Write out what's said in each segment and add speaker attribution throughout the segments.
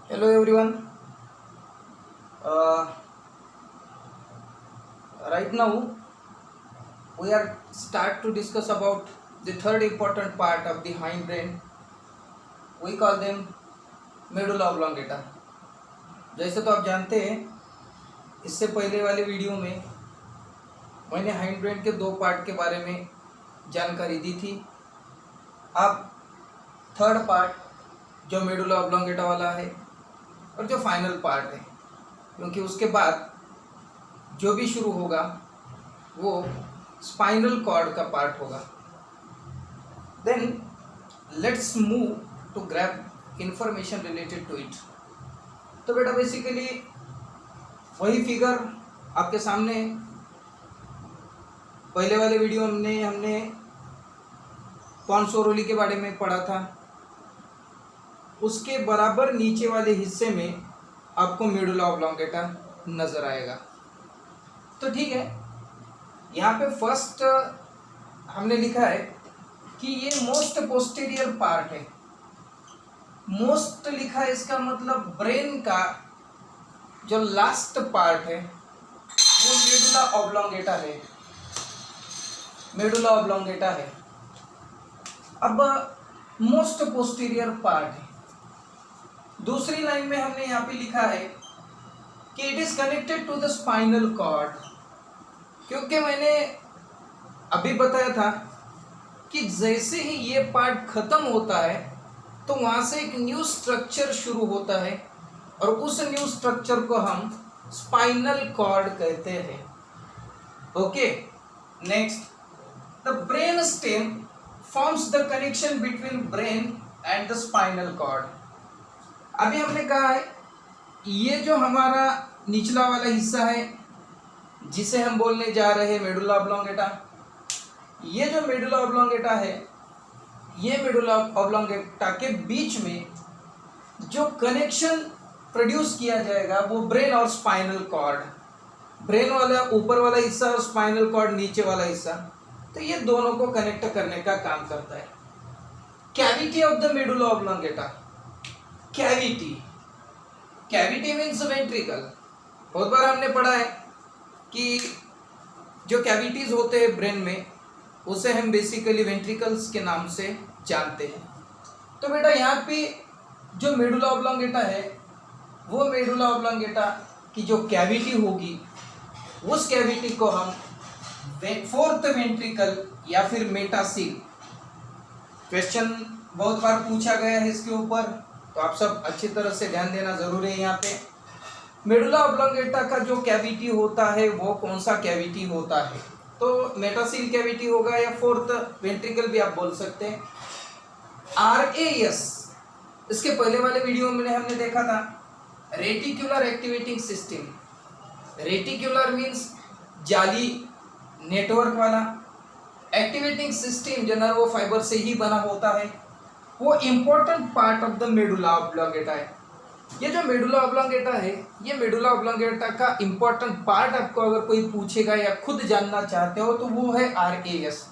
Speaker 1: Hello everyone. Uh, right now we are start to discuss about the third important part of the hindbrain. We call them medulla oblongata. जैसे तो आप जानते हैं, इससे पहले वाले वीडियो में मैंने हाइंड ब्रेन के दो पार्ट के बारे में जानकारी दी थी। अब थर्ड पार्ट जो मेडुला ऑब्लोंगेटा वाला है और जो फाइनल पार्ट है, क्योंकि उसके बाद जो भी शुरू होगा वो स्पाइनल कॉर्ड का पार्ट होगा। Then let's move to grab information related to it. तो बेटा बेसिकली वही फिगर आपके सामने पहले वाले वीडियो में हमने पॉन्सोरोली के बारे में पढ़ा था, उसके बराबर नीचे वाले हिस्से में आपको मेडुला ऑब्लोंगेटा नजर आएगा। तो ठीक है, यहाँ पे फर्स्ट हमने लिखा है कि ये मोस्ट पोस्टीरियर पार्ट है। मोस्ट लिखा है, इसका मतलब ब्रेन का जो लास्ट पार्ट है वो मेडुला ऑब्लोंगेटा है। मेडुला ऑब्लोंगेटा है। अब मोस्ट पोस्टीरियर पार्ट है। दूसरी लाइन में हमने यहाँ पे लिखा है कि it is connected to the spinal cord, क्योंकि मैंने अभी बताया था कि जैसे ही ये पार्ट खत्म होता है तो वहां से एक न्यू स्ट्रक्चर शुरू होता है और उस न्यू स्ट्रक्चर को हम स्पाइनल कॉर्ड कहते हैं। Okay, next, the brain stem forms the connection between brain and the spinal cord. अभी हमने कहा है ये जो हमारा निचला वाला हिस्सा है जिसे हम बोलने जा रहे हैं मेडुला ऑब्लोंगेटा, ये जो मेडुला ऑब्लोंगेटा है, ये मेडुला ऑब्लोंगेटा के बीच में जो कनेक्शन प्रोड्यूस किया जाएगा वो ब्रेन और स्पाइनल कॉर्ड, ब्रेन वाला ऊपर वाला हिस्सा और स्पाइनल कॉर्ड नीचे वाला हिस्सा, तो ये दोनों को कनेक्ट करने का काम करता है। Cavity of the medulla oblongata, cavity, cavity means ventricle. बहुत बार हमने पढ़ा है कि जो कैविटीज होते हैं ब्रेन में उसे हम बेसिकली वेंट्रिकल्स के नाम से जानते हैं। तो बेटा यहाँ पे जो मेडुला ऑब्लोंगेटा है वो मेडुला ऑब्लोंगेटा की जो कैविटी होगी उस कैविटी को हम फोर्थ वेंट्रिकल या फिर मेटासील, क्वेश्चन बहुत बार पूछा गया है इसके ऊपर, तो आप सब अच्छी तरह से ध्यान देना जरूरी है। यहाँ पे मेडुला ऑब्लोंगेटा का जो कैविटी होता है वो कौन सा कैविटी होता है, तो मेटासील कैविटी होगा या फोर्थ वेंट्रिकल भी आप बोल सकते हैं। RAS, इसके पहले वाले वीडियो में हमने देखा था reticular activating system. Reticular means जाली नेटवर्क वाला, एक्टिवेटिंग सिस्टम जो नर्व फाइबर से ही बना होता है, वो important part of the medulla oblongata है। ये जो मेडुला ऑब्लोंगेटा है, ये मेडुला ऑब्लोंगेटा का इम्पोर्टेंट पार्ट आपको अगर कोई पूछेगा या खुद जानना चाहते हो तो वो है RAS।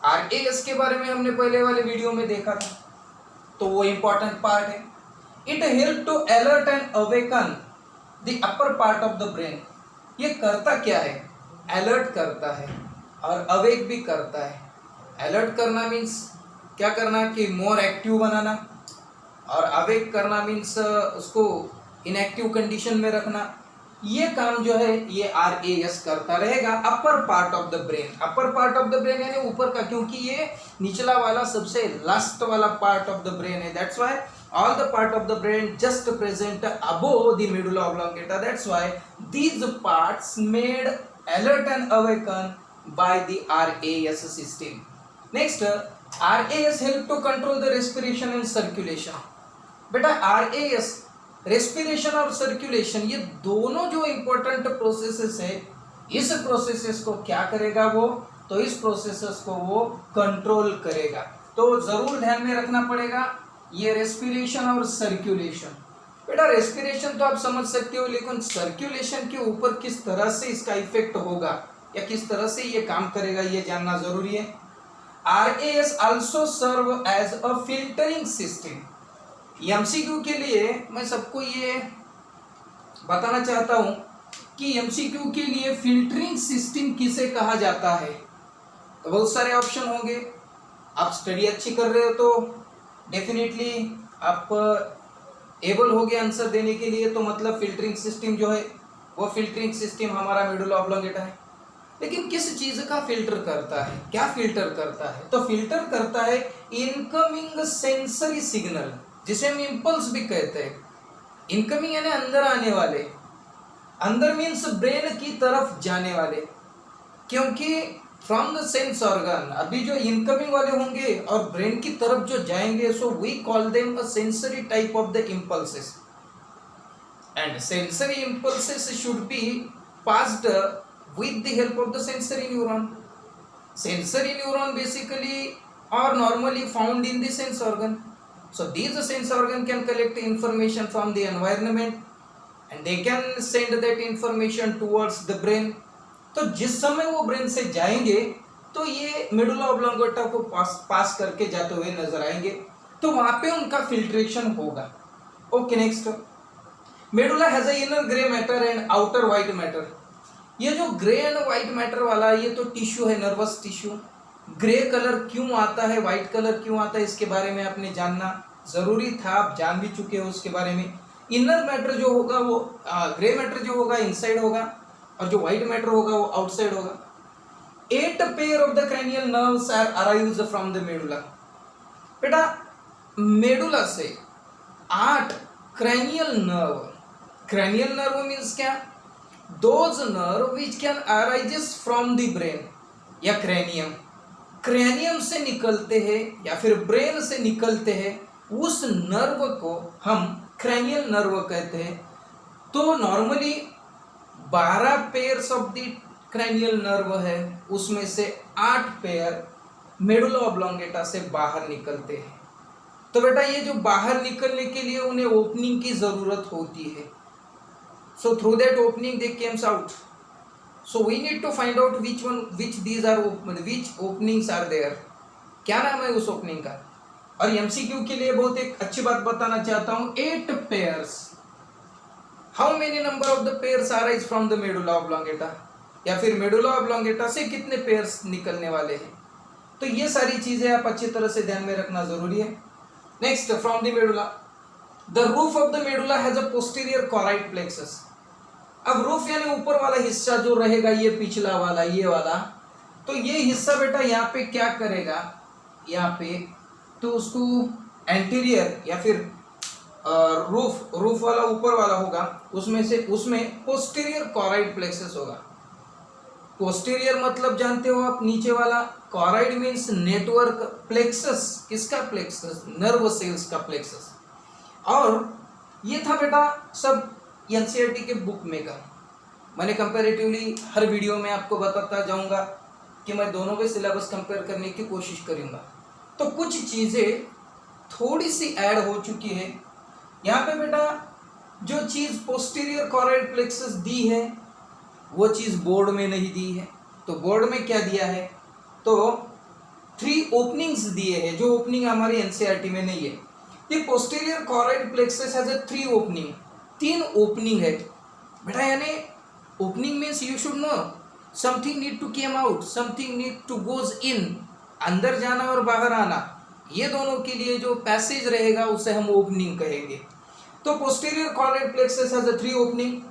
Speaker 1: RAS के बारे में हमने पहले वाले वीडियो में देखा था, तो वो इम्पोर्टेंट पार्ट है। It help to alert and awaken the upper part of the brain. ये करता क्या है? अलर्ट करता है और अवेक भी करता है। अलर्ट करना मीन्स क्या करना कि मोर एक्टिव बनाना, और अवेक करना मीन्स उसको इनएक्टिव कंडीशन में रखना। ये काम जो है ये RAS करता रहेगा अपर part of the brain. Upper part of the brain यानी ऊपर का, क्योंकि ये निचला वाला सबसे लास्ट वाला पार्ट ऑफ द ब्रेन है। That's why all the part of the brain just present above the medulla oblongata. That's why these parts made alert and awaken by the RAS system. Next, RAS help to control the respiration and circulation. बेटा RAS respiration और circulation ये दोनों जो important processes है, इस processes को क्या करेगा वो, तो इस प्रोसेसेस को वो कंट्रोल करेगा। तो जरूर ध्यान में रखना पड़ेगा ये रेस्पिरेशन और सर्कुलेशन। बेटा रेस्पिरेशन तो आप समझ सकते हो, लेकिन सर्कुलेशन के ऊपर किस तरह से इसका इफेक्ट होगा या किस तरह से ये काम करेगा ये जानना जरूरी है। RAS also serve as a filtering system. MCQ के लिए मैं सबको ये बताना चाहता हूं कि एमसीक्यू के लिए फिल्टरिंग सिस्टम किसे कहा जाता है। तो बहुत सारे ऑप्शन होंगे। आप स्टडी अच्छी कर रहे हो तो डेफिनेटली आप एबल हो गए आंसर देने के लिए, तो मतलब फिल्टरिंग सिस्टम जो है वो फिल्टरिंग सिस्टम हमारा मेडुला ऑब्लोंगेटा है। लेकिन किस चीज का फिल्टर करता है, क्या फिल्टर करता है? तो फिल्टर करता है इनकमिंग सेंसरी सिग्नल, जिसे हम इम्पल्स भी कहते हैं। इनकमिंग यानी अंदर आने वाले, अंदर मीन्स ब्रेन की तरफ जाने वाले, क्योंकि फ्रॉम द सेंस ऑर्गन अभी जो इनकमिंग वाले होंगे और ब्रेन की तरफ जो जाएंगे, so we call them a sensory type of the impulses, and sensory impulses should be passed with the help of the sensory neuron. Sensory neuron basically are normally found in the sense organ. So these sense organ can collect information from the environment and they can send that information towards the brain. तो जिस समय वो brain से जाएंगे तो ये medulla oblongata को पास करके जाते हुए नजर आएंगे, तो वहां पे उनका फिल्ट्रेशन होगा। Okay, next, medulla has a inner grey matter and outer white matter. ये जो ग्रे एंड व्हाइट मैटर वाला ये तो टिश्यू है, नर्वस टिश्यू। ग्रे कलर क्यों आता है, व्हाइट कलर क्यों आता है, इसके बारे में आपने जानना जरूरी था, आप जान भी चुके हो उसके बारे में। इनर मैटर जो होगा वो ग्रे मैटर जो होगा इनसाइड होगा और जो व्हाइट मैटर होगा वो आउटसाइड होगा। 8 pair of the cranial nerves are arrived from the medulla. बेटा मेडुला से 8 क्रैनियल नर्व मीन्स क्या? Those nerve which can arises from the brain या क्रैनियम से निकलते हैं या फिर ब्रेन से निकलते हैं, उस नर्व को हम क्रैनियल नर्व कहते हैं। तो normally 12 pairs of the cranial nerve है, उसमें से 8 पेयर मेडुला ऑब्लोंगेटा से बाहर निकलते हैं। तो बेटा ये जो बाहर निकलने के लिए उन्हें ओपनिंग की जरूरत होती है। So through that opening they comes out. So we need to find out which openings are there. क्या नाम है उस ओपनिंग का? और एमसीक्यू के लिए बहुत एक अच्छी बात बताना चाहता हूं, 8 pairs. How many number of the pairs arise from the medulla oblongata, या फिर मेडुला ऑब्लोंगेटा से कितने पेयर्स निकलने वाले हैं? तो ये सारी चीजें आप अच्छी तरह से ध्यान में रखना जरूरी है। Next, from the medulla, the roof of the medulla has a posterior choroid plexus. अब रूफ यानी ऊपर वाला हिस्सा जो रहेगा, ये पिछला वाला, ये वाला, तो ये हिस्सा बेटा यहाँ पे क्या करेगा, यहाँ पे तो उसको एंटीरियर या फिर रूफ वाला ऊपर वाला होगा, उसमें पोस्टीरियर कॉराइड प्लेक्सस होगा। पोस्टीरियर मतलब जानते हो आप, नीचे वाला। कॉराइड मीन्स नेटवर्क, प्लेक्सस किसका? प्लेक्सस, नर्व सेल्स का प्लेक्सस। और ये था बेटा सब एनसीईआरटी के बुक में का। मैंने कंपैरेटिवली हर वीडियो में आपको बताता जाऊंगा कि मैं दोनों के सिलेबस कंपेयर करने की कोशिश करूंगा। तो कुछ चीज़ें थोड़ी सी ऐड हो चुकी है यहाँ पे बेटा। जो चीज़ पोस्टीरियर कॉराइड प्लेक्सस दी है वो चीज़ बोर्ड में नहीं दी है। तो बोर्ड में क्या दिया है? तो 3 ओपनिंग्स दिए हैं, जो ओपनिंग हमारी एनसीईआरटी में नहीं है। The posterior choroid plexus has a 3 opening, 3 opening है बेटा। यानी opening means you should know something need to came out, something need to goes in, अंदर जाना और बाहर आना, ये दोनों के लिए जो पैसेज रहेगा उसे हम ओपनिंग कहेंगे। तो posterior choroid plexus has a 3 opening.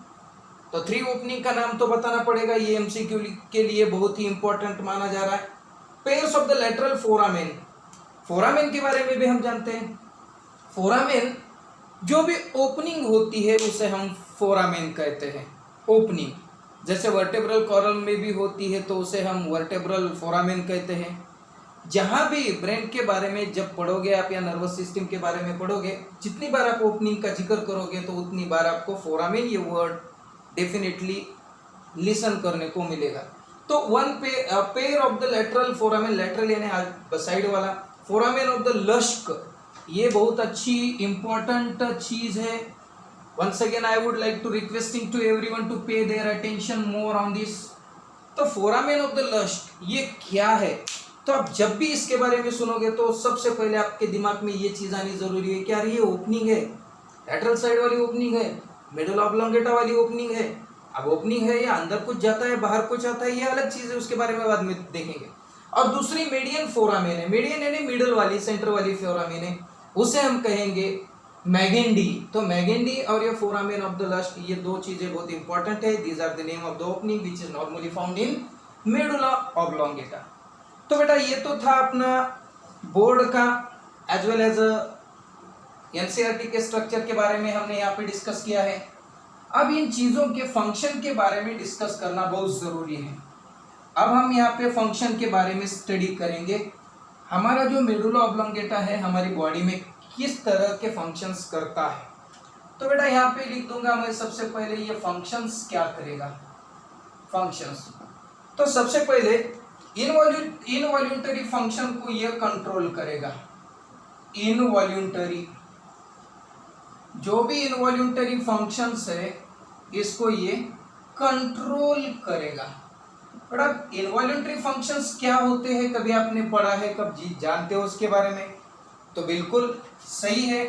Speaker 1: तो 3 ओपनिंग का नाम तो बताना पड़ेगा, ये एमसीक्यू के लिए बहुत ही इंपॉर्टेंट माना जा रहा है। Pairs of the lateral foramen, foramen के बारे में भी हम जानते हैं। फोरामेन जो भी ओपनिंग होती है उसे हम फोरामेन कहते हैं। ओपनिंग जैसे वर्टेब्रल कॉलम में भी होती है तो उसे हम वर्टेब्रल फोरामेन कहते हैं। जहाँ भी ब्रेन के बारे में जब पढ़ोगे आप या नर्वस सिस्टम के बारे में पढ़ोगे, जितनी बार आप ओपनिंग का जिक्र करोगे तो उतनी बार आपको फोरामेन ये वर्ड डेफिनेटली लिसन करने को मिलेगा। तो 1 pair of the lateral foramen, lateral यानी साइड वाला, फोरामेन ऑफ द लश्क, ये बहुत अच्छी इंपॉर्टेंट चीज है। Once again I would like to requesting to everyone to pay their attention more on this. तो फोरामेन ऑफ द लश्क ये क्या है? तो आप जब भी इसके बारे में सुनोगे तो सबसे पहले आपके दिमाग में ये चीज़ आनी जरूरी है कि यार ये ओपनिंग है, लैटरल साइड वाली ओपनिंग है, मिडल ऑब्लोंगेटा वाली ओपनिंग है। अब ओपनिंग है या अंदर कुछ जाता है बाहर कुछ आता है, ये अलग चीज़ है, उसके बारे में बाद में देखेंगे। और दूसरी मीडियन फोरामेन है, मीडियन यानी मिडल वाली सेंटर वाली फोरामेन है, उसे हम कहेंगे मैगेंडी। तो मैगेंडी और ये फोरामेन ऑफ द लस्ट, ये दो चीजें बहुत इंपॉर्टेंट है। These are the name of the opening which is normally found in medulla oblongata. तो बेटा ये तो था अपना बोर्ड का एज वेल एज एनसीईआरटी के स्ट्रक्चर के बारे में हमने यहाँ पे डिस्कस किया है। अब इन चीजों के फंक्शन के बारे में डिस्कस करना बहुत जरूरी है। अब हम यहाँ पे फंक्शन के बारे में स्टडी करेंगे। हमारा जो मेडुला ऑब्लोंगेटा है हमारी बॉडी में किस तरह के फंक्शंस करता है। तो बेटा यहाँ पे लिख दूंगा मैं सबसे पहले ये फंक्शंस क्या करेगा। फंक्शंस तो सबसे पहले इनवॉल्यूंटरी फंक्शन को ये कंट्रोल करेगा। इनवॉल्यूंटरी जो भी इनवॉल्यूंटरी फंक्शंस है इसको ये कंट्रोल करेगा। बड़ा इनवॉल्यूंटरी फंक्शंस क्या होते हैं, कभी आपने पढ़ा है, कब जानते हो उसके बारे में? तो बिल्कुल सही है,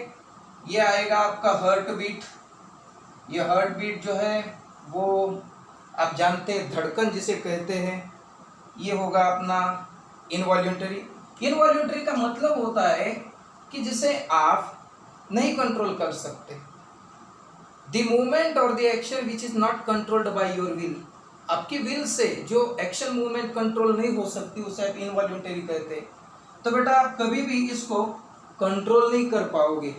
Speaker 1: ये आएगा आपका हार्ट बीट। ये हार्ट बीट जो है वो आप जानते हैं धड़कन जिसे कहते हैं, ये होगा अपना इनवॉल्यूंटरी। इनवॉल्यूंटरी का मतलब होता है कि जिसे आप नहीं कंट्रोल कर सकते। द मूवमेंट और the action which is not controlled by your will, आपकी विल से जो एक्शन मूवमेंट कंट्रोल नहीं हो सकती उसे आप इनवॉल्यूंटरी कहते हैं। तो बेटा आप कभी भी इसको कंट्रोल नहीं कर पाओगे,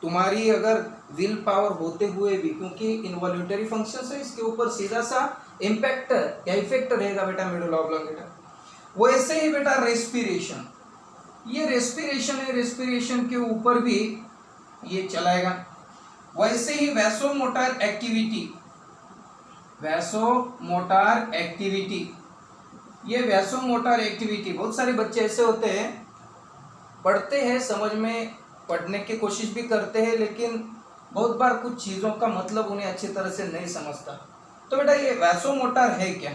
Speaker 1: तुम्हारी अगर विल पावर होते हुए भी, क्योंकि इनवॉल्यूंटरी फंक्शन है इसके ऊपर सीधा सा इम्पैक्ट या इफेक्ट रहेगा बेटा मेडुला ऑब्लोंगेटा। वैसे ही बेटा रेस्पिरेशन, ये रेस्पिरेशन है, रेस्पिरेशन के ऊपर भी ये चलाएगा। वैसे ही वैसोमोटर एक्टिविटी, वैसोमोटर एक्टिविटी, ये वैसोमोटर एक्टिविटी बहुत सारे बच्चे ऐसे होते हैं पढ़ते हैं, समझ में पढ़ने की कोशिश भी करते हैं, लेकिन बहुत बार कुछ चीज़ों का मतलब उन्हें अच्छी तरह से नहीं समझता। तो बेटा ये वैसोमोटर है क्या?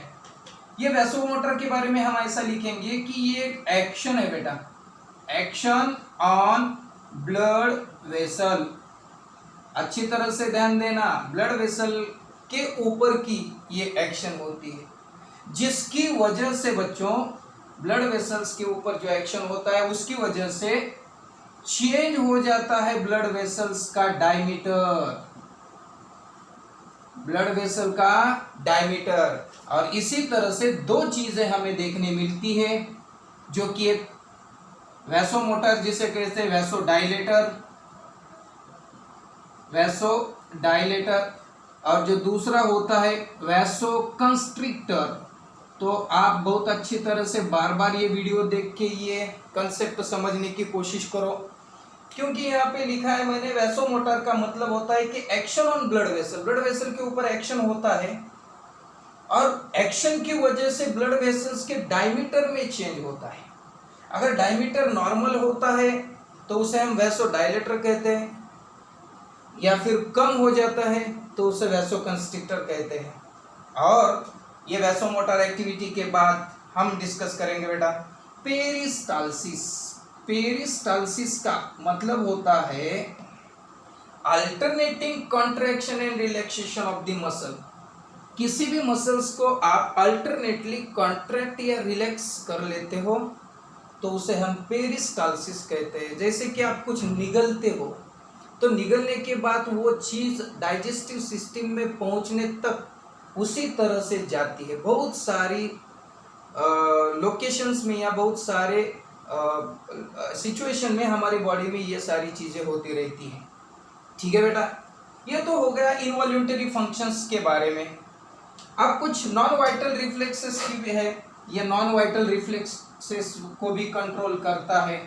Speaker 1: ये वैसोमोटर के बारे में हम ऐसा लिखेंगे कि ये एक एक्शन है बेटा, एक्शन ऑन ब्लड वेसल। अच्छी तरह से ध्यान देना, ब्लड वेसल के ऊपर की ये एक्शन होती है, जिसकी वजह से बच्चों ब्लड वेसल्स के ऊपर जो एक्शन होता है उसकी वजह से चेंज हो जाता है ब्लड वेसल्स का डायमीटर, ब्लड वेसल का डायमीटर। और इसी तरह से दो चीजें हमें देखने मिलती है, जो कि एक वैसोमोटर जिसे कहते हैं वैसोडाइलेटर, वैसोडाइलेटर, और जो दूसरा होता है वैसोकंस्ट्रिक्टर। तो आप बहुत अच्छी तरह से बार बार ये वीडियो देख के ये कंसेप्ट समझने की कोशिश करो, क्योंकि यहाँ पे लिखा है मैंने वैसोमोटर का मतलब होता है कि action on blood vessel, blood vessel के ऊपर एक्शन होता है और एक्शन की वजह से ब्लड वेसल्स के डायमीटर में चेंज होता है। अगर डायमीटर नॉर्मल होता है तो उसे हम वैसोडाइलेटर कहते हैं, या फिर कम हो जाता है तो उसे वैसोकंस्ट्रिक्टर कहते हैं। और ये वैसोमोटर एक्टिविटी के बाद हम डिस्कस करेंगे बेटा पेरिस्टाल्सिस। पेरिस्टाल्सिस का मतलब होता है alternating contraction and relaxation of the muscle. किसी भी मसल्स को आप अल्टरनेटली कॉन्ट्रैक्ट या रिलैक्स कर लेते हो तो उसे हम पेरिस्टाल्सिस कहते हैं। जैसे कि आप कुछ निगलते हो तो निगलने के बाद वो चीज़ डाइजेस्टिव सिस्टम में पहुंचने तक उसी तरह से जाती है। बहुत सारी लोकेशंस में या बहुत सारे सिचुएशन में हमारी बॉडी में ये सारी चीज़ें होती रहती हैं। ठीक है बेटा, ये तो हो गया इनवॉल्यूंटरी फंक्शंस के बारे में। अब कुछ नॉन वाइटल रिफ्लेक्सेस की भी है, ये नॉन वाइटल रिफ्लेक्सेस को भी कंट्रोल करता है।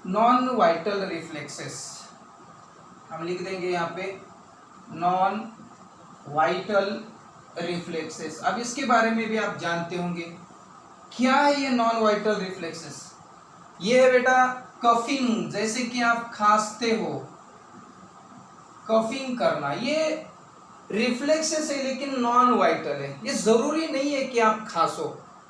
Speaker 1: नॉन वाइटल रिफ्लेक्सेस हम लिख देंगे यहाँ पे, नॉन वाइटल रिफ्लेक्सेस। अब इसके बारे में भी आप जानते होंगे क्या है ये नॉन वाइटल रिफ्लेक्सेस। ये है बेटा कफिंग, जैसे कि आप खांसते हो, कफिंग करना, ये रिफ्लेक्सेस है लेकिन नॉन वाइटल है। ये जरूरी नहीं है कि आप खांसो,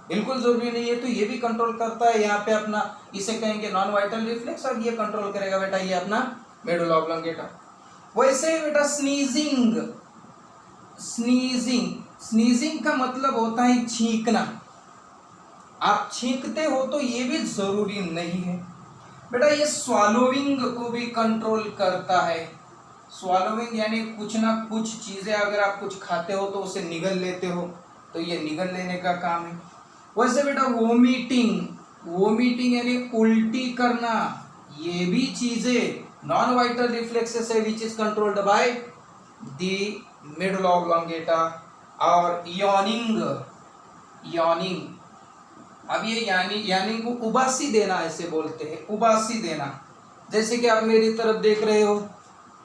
Speaker 1: बिल्कुल जरूरी नहीं है, तो ये भी कंट्रोल करता है। यहाँ पे अपना इसे कहेंगे नॉन वाइटल रिफ्लेक्स, और ये कंट्रोल करेगा बेटा ये अपना मेडुला ऑब्लोंगेटा। वैसे बेटा स्नीजिंग, स्नीजिंग स्नीजिंग का मतलब होता है छींकना। आप छींकते हो तो ये भी जरूरी नहीं है बेटा। ये स्वालोविंग को भी कंट्रोल करता है। स्वालोविंग यानी कुछ ना कुछ चीजें अगर आप कुछ खाते हो तो उसे निगल लेते हो, तो ये निगल लेने का काम है। वैसे बेटा वोमिटिंग, वोमिटिंग यानी उल्टी करना, ये भी चीजें नॉन वाइटल रिफ्लेक्सेस है which is controlled by the medulla oblongata. और यॉनिंग, यॉनिंग, अब ये यानी को उबासी देना ऐसे बोलते हैं, उबासी देना। जैसे कि आप मेरी तरफ देख रहे हो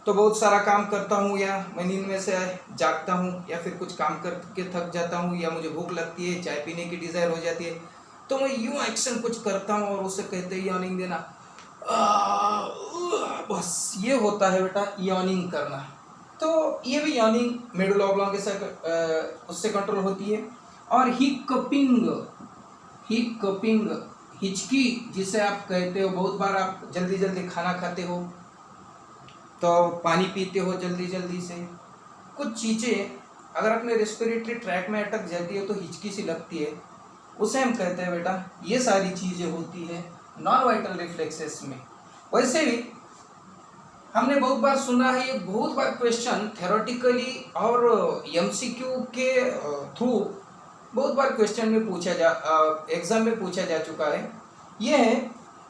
Speaker 1: तो बहुत सारा काम करता हूँ, या मैं नींद में से जागता हूँ, या फिर कुछ काम करके थक जाता हूँ, या मुझे भूख लगती है, चाय पीने की डिज़ायर हो जाती है, तो मैं यूँ एक्शन कुछ करता हूँ और उसे कहते हैं यॉनिंग देना। बस ये होता है बेटा यॉनिंग करना। तो ये भी यॉनिंग मेडुला ऑब्लोंगेटा उससे कंट्रोल होती है। और हिकपिंग, हिकपिंग हिचकी जिसे आप कहते हो, बहुत बार आप जल्दी जल्दी खाना खाते हो तो पानी पीते हो जल्दी जल्दी से, कुछ चीज़ें अगर अपने रेस्पिरेटरी ट्रैक में अटक जाती है तो हिचकी सी लगती है, उसे हम कहते हैं बेटा ये सारी चीज़ें होती है नॉन वाइटल रिफ्लेक्सेस में। वैसे भी हमने बहुत बार सुना है, ये बहुत बार क्वेश्चन थ्योरेटिकली और एमसीक्यू के थ्रू बहुत बार क्वेश्चन में पूछा एग्जाम में पूछा जा चुका है, ये है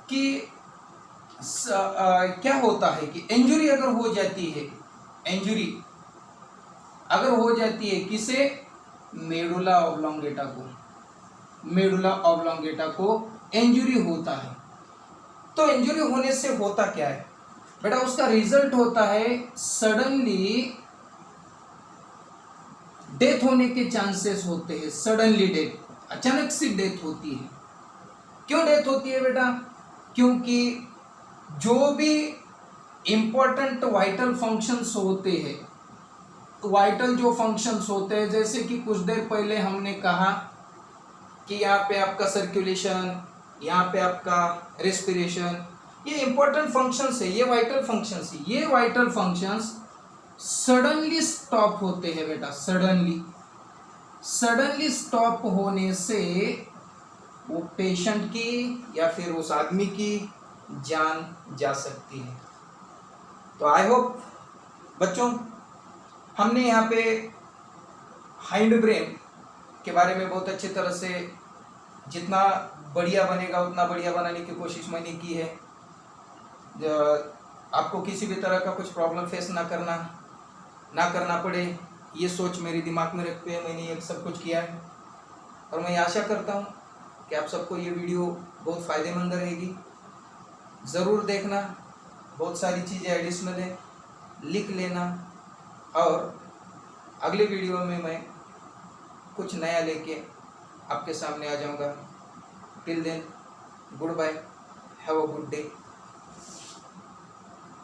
Speaker 1: कि क्या होता है कि इंजुरी अगर हो जाती है, इंजुरी अगर हो जाती है किसे, मेडुला ऑब्लोंगेटा को, मेडुला ऑब्लोंगेटा को इंजुरी होता है, तो इंजुरी होने से होता क्या है बेटा, उसका रिजल्ट होता है सडनली डेथ होने के चांसेस होते हैं। सडनली डेथ, अचानक से डेथ होती है। क्यों डेथ होती है बेटा, क्योंकि जो भी इंपॉर्टेंट वाइटल फंक्शंस होते हैं, वाइटल जो फंक्शंस होते हैं, जैसे कि कुछ देर पहले हमने कहा कि यहाँ पे आपका सर्कुलेशन, यहाँ पे आपका रेस्पिरेशन, ये इंपॉर्टेंट फंक्शंस है, ये वाइटल फंक्शंस है। ये वाइटल फंक्शंस सडनली स्टॉप होते हैं बेटा, सडनली, सडनली स्टॉप होने से वो पेशेंट की या फिर उस आदमी की जान जा सकती है। तो आई होप बच्चों हमने यहाँ पे हाइंड ब्रेन के बारे में बहुत अच्छी तरह से, जितना बढ़िया बनेगा उतना बढ़िया बनाने की कोशिश मैंने की है। आपको किसी भी तरह का कुछ प्रॉब्लम फेस ना करना पड़े, ये सोच मेरे दिमाग में रखते हुए मैंने ये सब कुछ किया है। और मैं आशा करता हूँ कि आप सबको ये वीडियो बहुत फ़ायदेमंद रहेगी। ज़रूर देखना, बहुत सारी चीज़ें एडिशनल है, लिख लेना, और अगले वीडियो में मैं कुछ नया लेके आपके सामने आ जाऊँगा। Till then goodbye, have a good day.